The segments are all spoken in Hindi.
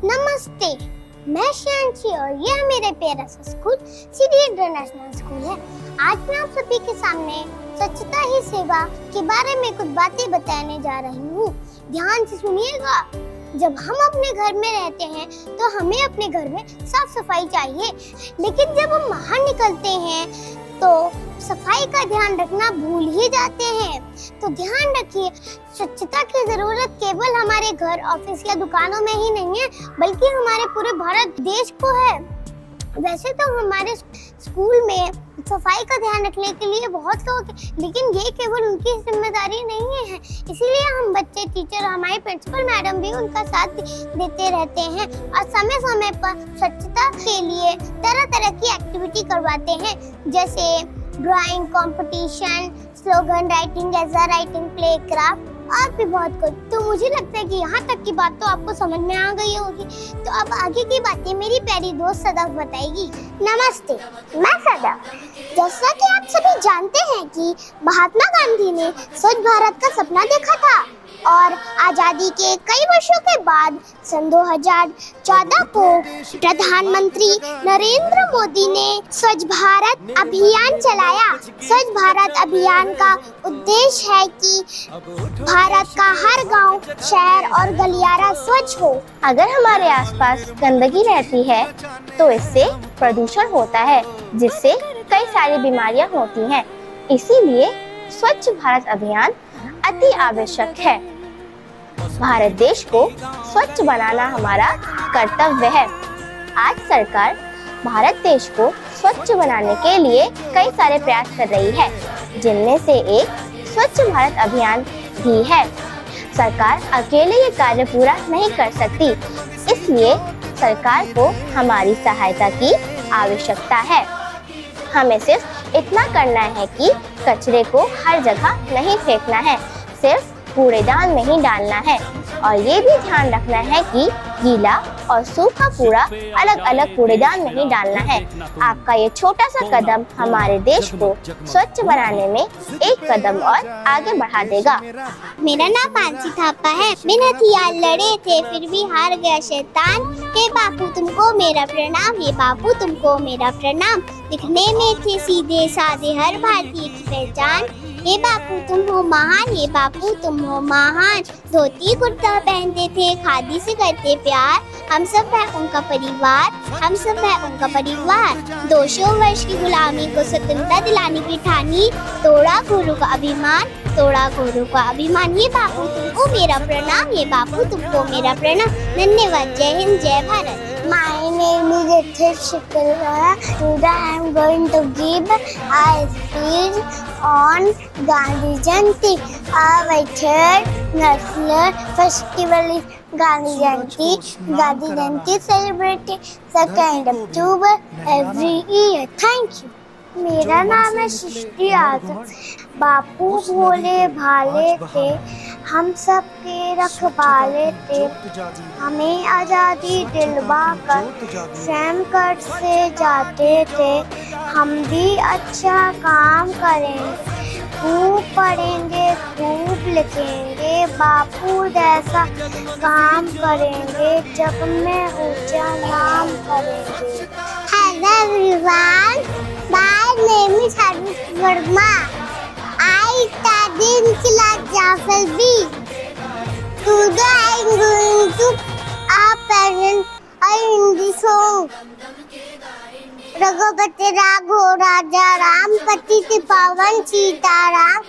नमस्ते, मैं श्यांशी और यह मेरे प्यारा सा स्कूल सिटी इंटरनेशनल स्कूल है। आज मैं आप सभी के सामने स्वच्छता ही सेवा के बारे में कुछ बातें बताने जा रही हूँ। ध्यान से सुनिएगा। जब हम अपने घर में रहते हैं तो हमें अपने घर में साफ सफाई चाहिए, लेकिन जब हम बाहर निकलते हैं तो सफाई का ध्यान रखना भूल ही जाते हैं। तो ध्यान रखिए, स्वच्छता की जरूरत केवल हमारे घर, ऑफिस या दुकानों में ही नहीं है, बल्कि हमारे पूरे भारत देश को है। वैसे तो हमारे स्कूल में सफाई का ध्यान रखने के लिए बहुत लोग हैं, लेकिन ये केवल उनकी जिम्मेदारी नहीं है। इसीलिए हम बच्चे, टीचर, हमारे प्रिंसिपल मैडम भी उनका साथ देते रहते हैं और समय समय पर स्वच्छता के लिए तरह तरह की एक्टिविटी करवाते हैं, जैसे ड्राइंग कंपटीशन, स्लोगन राइटिंग, एज़ा राइटिंग, प्ले क्राफ्ट और भी बहुत कुछ। तो मुझे लगता है कि यहाँ तक की बात तो आपको समझ में आ गई होगी। तो अब आगे की बातें मेरी प्यारी दोस्त सदफ बताएगी। नमस्ते, मैं सदफ। जैसा कि आप सभी जानते हैं कि महात्मा गांधी ने स्वच्छ भारत का सपना देखा था और आजादी के कई वर्षों के बाद सन 2014 को प्रधानमंत्री नरेंद्र मोदी ने स्वच्छ भारत अभियान चलाया। स्वच्छ भारत अभियान का उद्देश्य है कि भारत का हर गांव, शहर और गलियारा स्वच्छ हो। अगर हमारे आसपास गंदगी रहती है तो इससे प्रदूषण होता है, जिससे कई सारी बीमारियां होती हैं। इसीलिए स्वच्छ भारत अभियान अति आवश्यक है। भारत देश को स्वच्छ बनाना हमारा कर्तव्य है। आज सरकार भारत देश को स्वच्छ बनाने के लिए कई सारे प्रयास कर रही है, जिनमें से एक स्वच्छ भारत अभियान भी है। सरकार अकेले ये कार्य पूरा नहीं कर सकती, इसलिए सरकार को हमारी सहायता की आवश्यकता है। हमें सिर्फ इतना करना है कि कचरे को हर जगह नहीं फेंकना है, सिर्फ कूड़ेदान में ही डालना है। और ये भी ध्यान रखना है कि गीला और सूखा कूड़ा अलग अलग कूड़ेदान में ही डालना है। आपका ये छोटा सा कदम हमारे देश को स्वच्छ बनाने में एक कदम और आगे बढ़ा देगा। मेरा नाम मानसी थापा है। बिन हथियार लड़े थे फिर भी हार गया शैतान। हे बापू तुमको मेरा प्रणाम, हे बापू तुमको मेरा प्रणाम। दिखने में थे सीधे साधे हर भारतीय की पहचान। हे बापू तुम हो महान, हे बापू तुम हो महान। धोती कुर्ता पहनते थे, खादी से करते प्यार। हम सब है उनका परिवार, हम सब है उनका परिवार। 200 वर्ष की गुलामी को स्वतंत्रता दिलाने की ठानी। तोड़ा घोरों का अभिमान, तोड़ा घोरों का अभिमान। ये बापू तुमको मेरा प्रणाम, ये बापू तुमको मेरा प्रणाम। धन्यवाद। जय हिंद, जय Bharat. My name is Ethel Shikara. Today I am going to give a speech on Gandhi Jayanti. Our third national festival is Gandhi Jayanti. Gandhi Jayanti is celebrated 2nd October every year. Thank you. मेरा नाम है सृष्टि आज़ाद। बापू भोले भाले थे, हम सब के रखवाले थे। हमें आज़ादी दिलवा कर स्वयं कट से जाते थे। हम भी अच्छा काम करेंगे, खूब पढ़ेंगे, खूब लिखेंगे। बापू जैसा काम करेंगे, जग में ऊंचा नाम करेंगे। Hello everyone, my name is Harsh Verma. I study in class Jafar B. Today I am going to present a Hindi song. Raghupati Raghav राजा राम, पतित पावन सीताराम।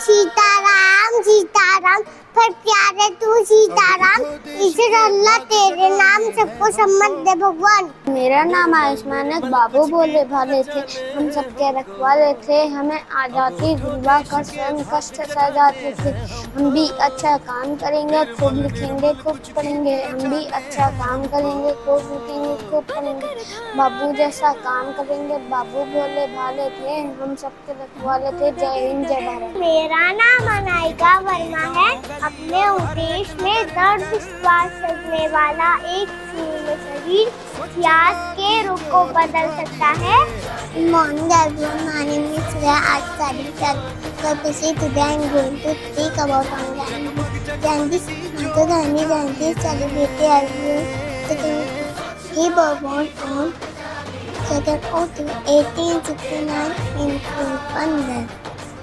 सीताराम सीताराम पर प्यारे तू सीताराम। ईश्वर अल्लाह तेरे नाम सबको सम्मत दे भगवान। मेरा नाम आयुष्मान है। बाबू भोले भाले थे, हम सबके रखवाले थे। हमें आज़ादी दिलवा कर स्वयं कष्ट सह जाते थे। हम भी अच्छा काम करेंगे, खूब लिखेंगे, खूब पढ़ेंगे। हम भी अच्छा काम करेंगे, खूब लिखेंगे, खूब पढ़ेंगे। बाबू जैसा काम करेंगे। बाबू भोले भाले थे, हम सबके रखवाले थे। जय हिंद, जय भारत। मेरा नाम अनायका वर्मा है। अपने उद्देश्य में दृढ़ विश्वास रखने वाला एक पूर्ण शरीर इतिहास के रुख को बदल सकता है। Morning everyone, my name is Shreya. I study purpose. Today I am going to speak about Gandhi Jayanti. Gandhi Jayanti is celebrated every He was born on 2nd August 1869 in London.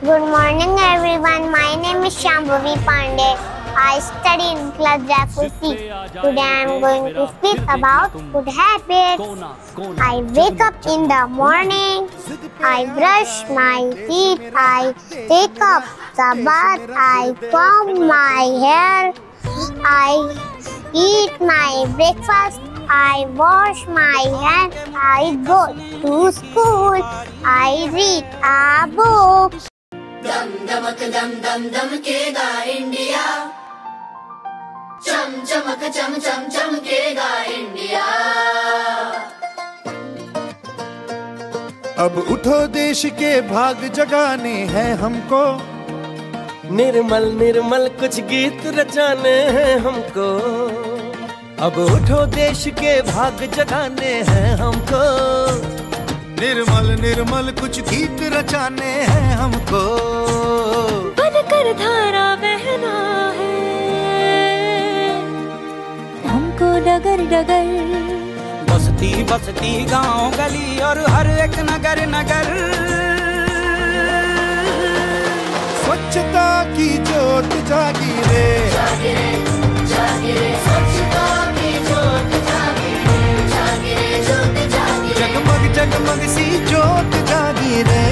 Good morning everyone. My name is Shambhavi Pandey. I study in class F4C. Today I am going to speak about good habits. I wake up in the morning. I brush my teeth. I take up the bath. I comb my hair. I eat my breakfast. I wash my hands. I go to school. I read a book. दम दमक दम दम दमकेगा इंडिया, चम चमक चम चम चमकेगा इंडिया। अब उठो देश के भाग जगाने हैं हमको, निर्मल निर्मल कुछ गीत रचाने हैं हमको। अब उठो देश के भाग जगाने हैं हमको, निर्मल निर्मल कुछ गीत रचाने हैं हमको। बनकर धारा बहना है हमको डगर डगर, बस्ती बस्ती गांव गली और हर एक नगर नगर। स्वच्छता की जोत जागी रे, स्वच्छता की जोत जागी रे, जोत जागी रे। जगमग जगमग सी जोत जागी रे,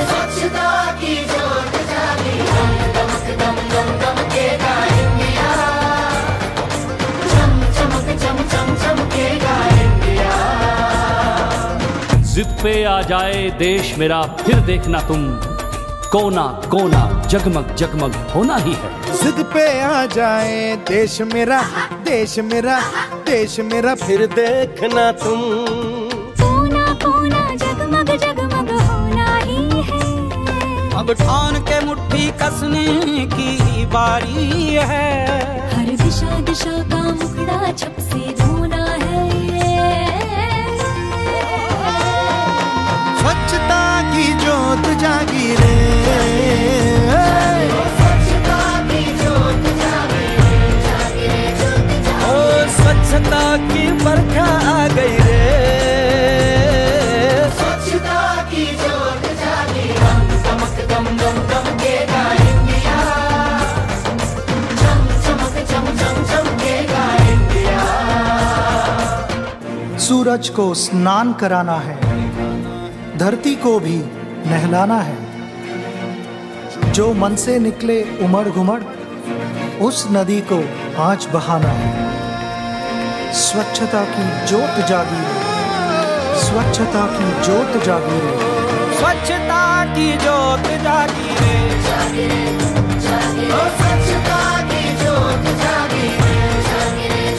स्वच्छता की जोत जागी रे। दम दमक दम दम दमकेगा इंडिया, चम चमक चम चम चमकेगा इंडिया। जिद पे आ जाए देश मेरा फिर देखना तुम, कोना कोना जगमग जगमग होना ही है। जिद पे आ जाए देश मेरा, देश मेरा, देश मेरा फिर देखना तुम, कोना कोना जगमग जगमग होना ही है। अब ठान के मुट्ठी कसने की बारी है। हर दिशा दिशा का मुखड़ा छप से धोना है। स्वच्छता की जोत जागी रे, स्वच्छता की जोत जागी रे, जोत जागी। ओ स्वच्छता की बरखा आ गई रे, स्वच्छता की जोत जागी। दम दमक दम दम दमकेगा इंडिया, चम चमक चम चम चमकेगा इंडिया। सूरज को स्नान कराना है, धरती को भी नहलाना है। जो मन से निकले उमड़ घुमड़, उस नदी को आज बहाना है। स्वच्छता की जोत जागी रे, स्वच्छता की जोत जागी रे, स्वच्छता की जोत जागी रे। ओ स्वच्छता की जोत जागी रे,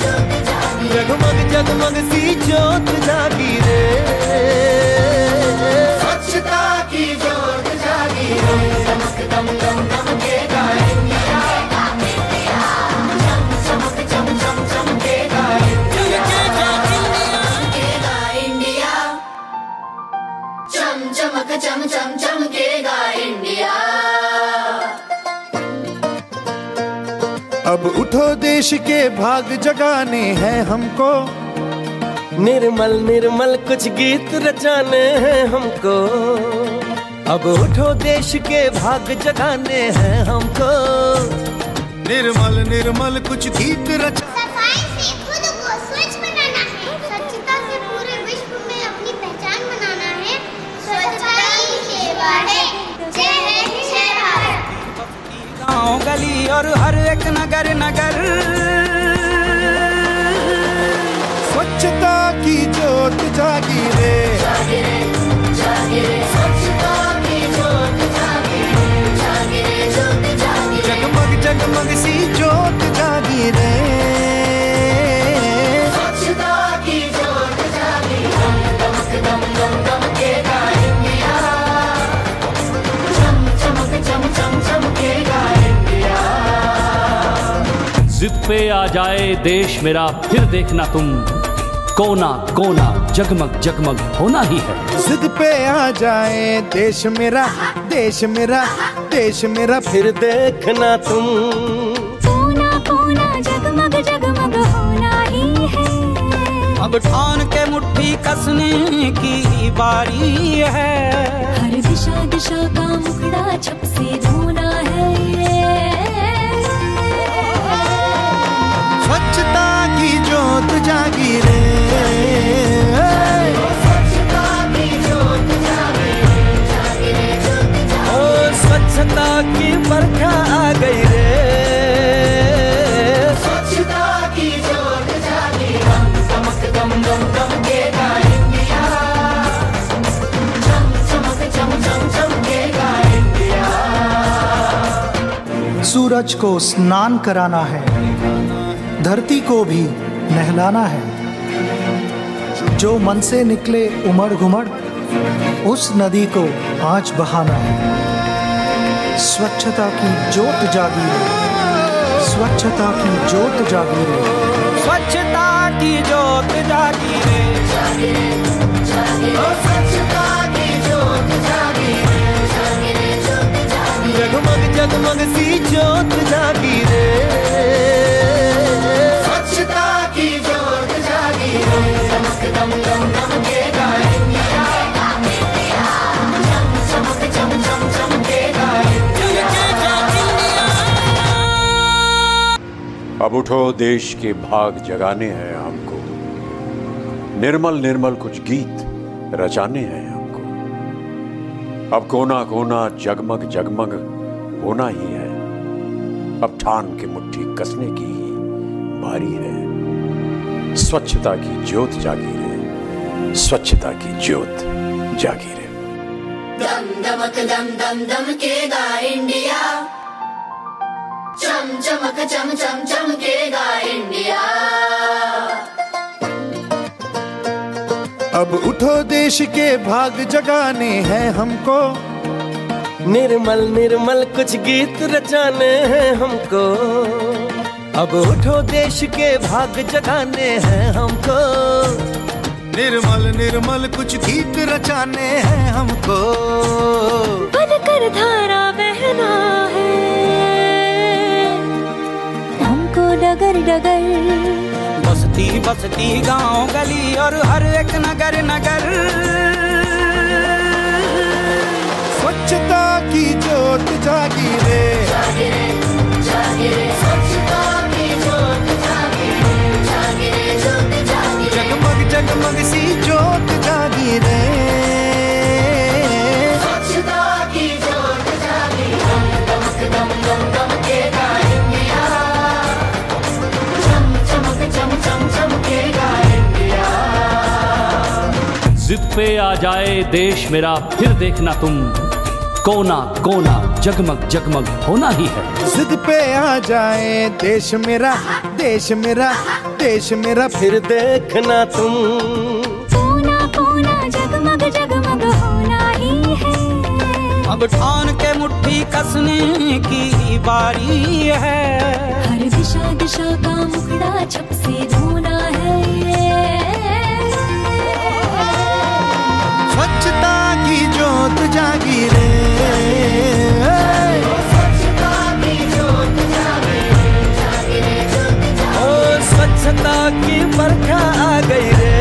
जोत जागी। जगमग जगमग सी जोत जागी रे, स्वच्छता की जोत जागी रे। दमक दम दम दमकेगा इंडिया, चम चमक चम चम चमकेगा इंडिया, इंडिया। चम चमक चम चम चमकेगा इंडिया। अब उठो देश के भाग जगाने हैं हमको, निर्मल निर्मल कुछ गीत रचाने हैं हमको। अब उठो देश के भाग जगाने हैं हमको, निर्मल निर्मल कुछ गीत रचा। सफाई से खुद को स्वच्छ बनाना है, स्वच्छता से पूरे विश्व में अपनी पहचान बनाना है। स्वच्छता ही सेवा है। जय हिंद, जय भारत। गांव गली और हर एक नगर नगर। स्वच्छता की जोत जागी रे, स्वच्छता की जोत जागी रे, जोत जागी। जगमग जगमग सी जोत जागी रे, स्वच्छता की जोत जागी। दम दमक दम दम दमकेगा इंडिया, चम चमक चम चम चमकेगा इंडिया। जिद पे आ जाए देश मेरा फिर देखना तुम, कोना कोना जगमग जगमग होना ही है। जिद पे आ जाए देश मेरा, देश मेरा, देश मेरा फिर देखना तुम, कोना कोना जगमग जगमग हो अब ठान के मुट्ठी कसने की बारी है। हर दिशा दिशा का मुखड़ा छप से धोना है। स्वच्छता की जोत जागी रे, स्वच्छता की जोत जागी रे, जागी रे जोत जागी। ओ स्वच्छता की बरखा आ गई रे, स्वच्छता की जोत जागी, दम चमक दम दम दमकेगा इंडिया, चम चमक चम चम चमकेगा इंडिया। सूरज को स्नान कराना है, धरती को भी नहलाना है। जो मन से निकले उमड़ घुमड़, उस नदी को आज बहाना है। स्वच्छता की जोत जागी रे, स्वच्छता की जोत जागी रे, स्वच्छता की जोत जागी रे, जागी रे, जागी रे। ओ स्वच्छता की जोत जागी रे, जागी रे जोत जागी। जगमग जगमग सी जोत जागी रे, स्वच्छता की जोत जागी रे, चमक दम दम दमकेगा इंडिया, चम चमक चम चम चमकेगा इंडिया। अब उठो देश के भाग जगाने हैं हमको, निर्मल निर्मल कुछ गीत रचाने हैं हमको। अब कोना कोना जगमग जगमग होना ही है, अब ठान के मुट्ठी कसने की ही बारी है। स्वच्छता की जोत जागी रे, स्वच्छता की जोत जागी रे। दम दमक दम दम दमकेगा इंडिया, चम चमक चम चम चमकेगा इंडिया। अब उठो देश के भाग जगाने हैं हमको, निर्मल निर्मल कुछ गीत रचाने हैं हमको। अब उठो देश के भाग जगाने हैं हमको, निर्मल निर्मल कुछ गीत रचाने हैं हमको। बनकर धारा बहना है हमको डगर डगर। बसती बसती गांव गली और हर एक नगर नगर, स्वच्छता की जोत जागी रे, जागी रे, जागी रे। स्वच्छता की जोत जागी रे, जागी रे जोत जागी। जगमग जगमग सी जोत जागी रे, स्वच्छता की जोत जागी, दम दमक दम दम दमकेगा इंडिया, चम चमक चम चम चमकेगा इंडिया। जिद पे आ जाए देश मेरा फिर देखना तुम, कोना कोना जगमग जगमग होना ही है। जिद पे आ जाए देश मेरा, देश मेरा, देश मेरा, फिर देखना तुम, कोना कोना जगमग जगमग होना ही है। अब ठान के मुट्ठी कसने की बारी है। हर दिशा दिशा का मुखड़ा छप से धोना है। स्वच्छता की जोत जागी रे, स्वच्छता की जोत जागी रे, जागी रे जोत जागी। ओ स्वच्छता की बरखा आ गई रे,